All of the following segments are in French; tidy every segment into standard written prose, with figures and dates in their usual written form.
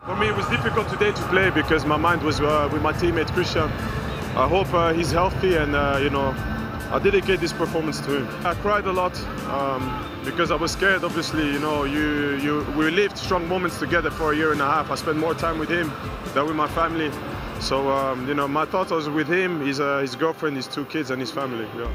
For me, it was difficult today to play because my mind was with my teammate Christian. I hope he's healthy and I dedicate this performance to him. I cried a lot because I was scared. Obviously, we lived strong moments together for a year and a half. I spent more time with him than with my family. So my thoughts was with him, his girlfriend, his 2 kids, and his family. Yeah.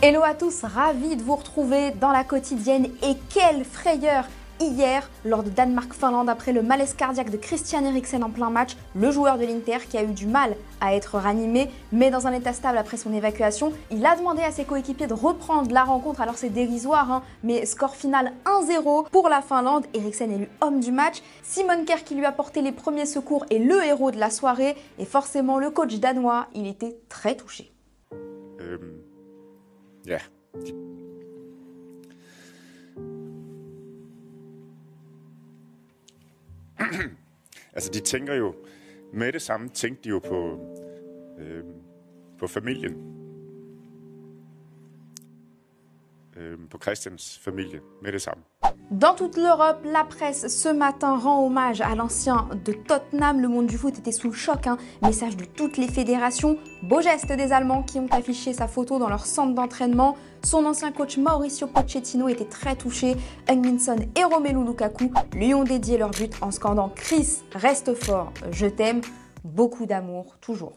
Hello à tous, ravi de vous retrouver dans la quotidienne et quelle frayeur hier lors de Danemark-Finlande après le malaise cardiaque de Christian Eriksen en plein match, le joueur de l'Inter qui a eu du mal à être ranimé mais dans un état stable après son évacuation. Il a demandé à ses coéquipiers de reprendre la rencontre, alors c'est dérisoire mais score final 1-0 pour la Finlande. Eriksen élu homme du match, Simon Kjær qui lui a porté les premiers secours est le héros de la soirée et forcément le coach danois, il était très touché. Ja, altså de tænker jo, med det samme tænkte de jo på familien, på Christians familie, med det samme. Dans toute l'Europe, la presse ce matin rend hommage à l'ancien de Tottenham. Le monde du foot était sous le choc, message de toutes les fédérations. Beau geste des Allemands qui ont affiché sa photo dans leur centre d'entraînement. Son ancien coach Mauricio Pochettino était très touché. Heung-min Son et Romelu Lukaku lui ont dédié leur but en scandant « Chris, reste fort, je t'aime ». Beaucoup d'amour, toujours.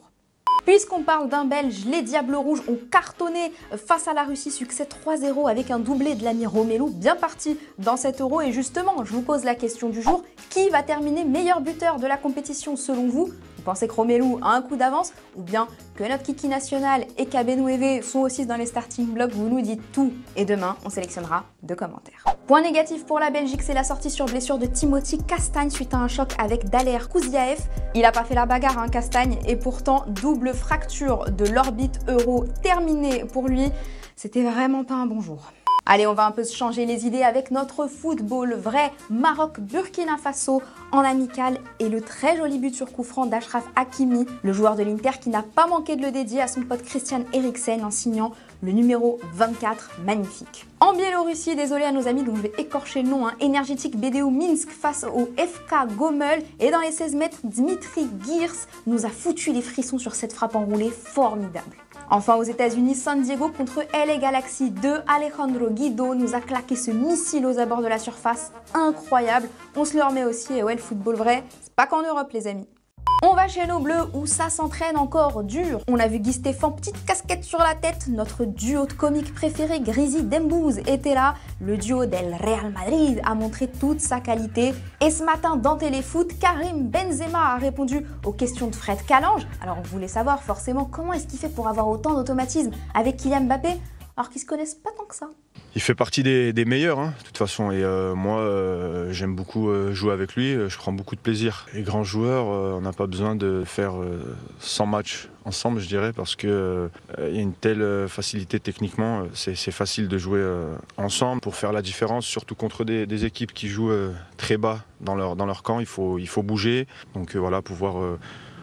Puisqu'on parle d'un Belge, les Diables Rouges ont cartonné face à la Russie, succès 3-0 avec un doublé de l'ami Romelu, bien parti dans cet Euro. Et justement, je vous pose la question du jour, qui va terminer meilleur buteur de la compétition selon vous? Vous pensez que Romelu a un coup d'avance ou bien que notre kiki national et Kabenouévé sont aussi dans les starting blocks? Vous nous dites tout et demain, on sélectionnera 2 commentaires. Point négatif pour la Belgique, c'est la sortie sur blessure de Timothy Castagne suite à un choc avec Daler Kouziaev. Il n'a pas fait la bagarre, Castagne, et pourtant double fracture de l'orbite euro terminée pour lui. C'était vraiment pas un bon jour. Allez, on va un peu se changer les idées avec notre football vrai. Maroc-Burkina Faso en amical et le très joli but sur coup franc d'Achraf Hakimi, le joueur de l'Inter qui n'a pas manqué de le dédier à son pote Christian Eriksen en signant le numéro 24, magnifique. En Biélorussie, désolé à nos amis dont je vais écorcher le nom, énergétique BDO Minsk face au FK Gomel. Et dans les 16 mètres, Dmitry Girs nous a foutu les frissons sur cette frappe enroulée formidable. Enfin aux États-Unis, San Diego contre LA Galaxy 2, Alejandro Guido nous a claqué ce missile aux abords de la surface, incroyable. On se le remet aussi, et ouais, le football vrai, c'est pas qu'en Europe les amis. On va chez nos Bleus où ça s'entraîne encore dur. On a vu Guy Stéphane, petite casquette sur la tête. Notre duo de comiques préféré, Grisy Dembouz, était là. Le duo del Real Madrid a montré toute sa qualité. Et ce matin, dans Téléfoot, Karim Benzema a répondu aux questions de Fred Calange. Alors on voulait savoir forcément comment est-ce qu'il fait pour avoir autant d'automatisme avec Kylian Mbappé, alors qu'ils se connaissent pas tant que ça. Il fait partie des meilleurs, de toute façon. Et moi, j'aime beaucoup jouer avec lui. Je prends beaucoup de plaisir. Les grands joueurs, on n'a pas besoin de faire 100 matchs ensemble, je dirais, parce qu'il y a une telle facilité techniquement. C'est facile de jouer ensemble pour faire la différence, surtout contre des équipes qui jouent très bas dans leur camp. Il faut bouger. Donc voilà, pouvoir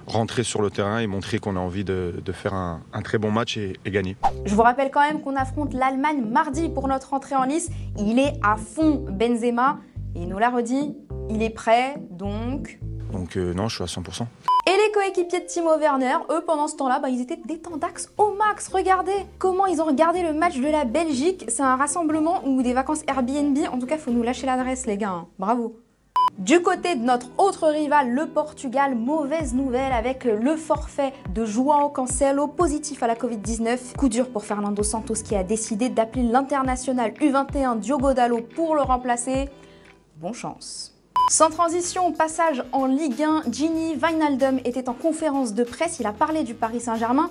rentrer sur le terrain et montrer qu'on a envie de faire un très bon match et gagner. Je vous rappelle quand même qu'on affronte l'Allemagne mardi pour notre entrée en lice. Il est à fond Benzema et il nous l'a redit, il est prêt donc... non, je suis à 100%. Et les coéquipiers de Timo Werner, eux pendant ce temps-là, ils étaient détendax au max. Regardez comment ils ont regardé le match de la Belgique. C'est un rassemblement ou des vacances Airbnb. En tout cas, il faut nous lâcher l'adresse les gars, bravo. Du côté de notre autre rival, le Portugal, mauvaise nouvelle avec le forfait de João Cancelo positif à la Covid-19. Coup dur pour Fernando Santos qui a décidé d'appeler l'international U21 Diogo Dalot pour le remplacer. Bonne chance. Sans transition, passage en Ligue 1, Gini Wijnaldum était en conférence de presse, il a parlé du Paris Saint-Germain.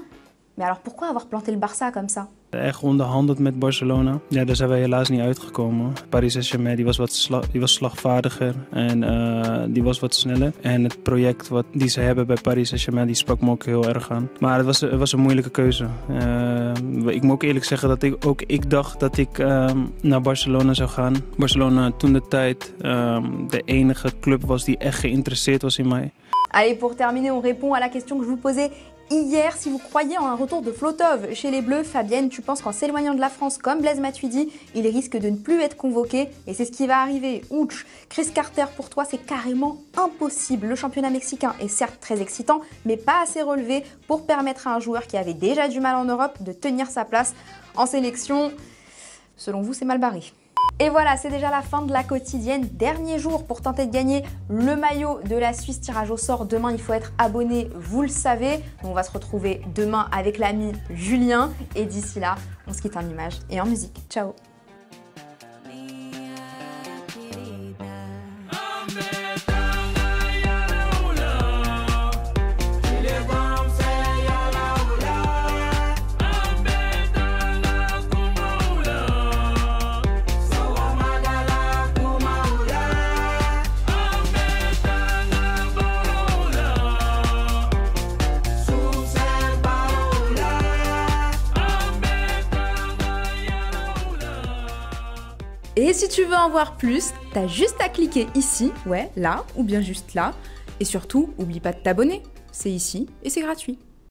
Mais alors pourquoi avoir planté le Barça comme ça? Echt onderhandeld met Barcelona. Ja, daar zijn wij helaas niet uitgekomen. Paris Saint-Germain die was slagvaardiger en die was wat sneller. En het project die ze hebben bij Paris Saint-Germain die sprak me ook heel erg aan. Maar het was een moeilijke keuze. Ik moet ook eerlijk zeggen dat ik dacht dat ik naar Barcelona zou gaan. Barcelona toen de tijd de enige club was die echt geïnteresseerd was in mij. Allez, pour terminer, on répond à la question que je vous posais hier. Si vous croyez en un retour de Flotov chez les Bleus, Fabienne, tu penses qu'en s'éloignant de la France comme Blaise Matuidi, il risque de ne plus être convoqué et c'est ce qui va arriver. Ouch. Chris Carter, pour toi, c'est carrément impossible. Le championnat mexicain est certes très excitant, mais pas assez relevé pour permettre à un joueur qui avait déjà du mal en Europe de tenir sa place en sélection. Selon vous, c'est mal barré. Et voilà, c'est déjà la fin de la quotidienne. Dernier jour pour tenter de gagner le maillot de la Suisse. Tirage au sort demain, il faut être abonné, vous le savez. On va se retrouver demain avec l'ami Julien. Et d'ici là, on se quitte en images et en musique. Ciao! Et si tu veux en voir plus, t'as juste à cliquer ici, ouais, là, ou bien juste là. Et surtout, oublie pas de t'abonner. C'est ici et c'est gratuit.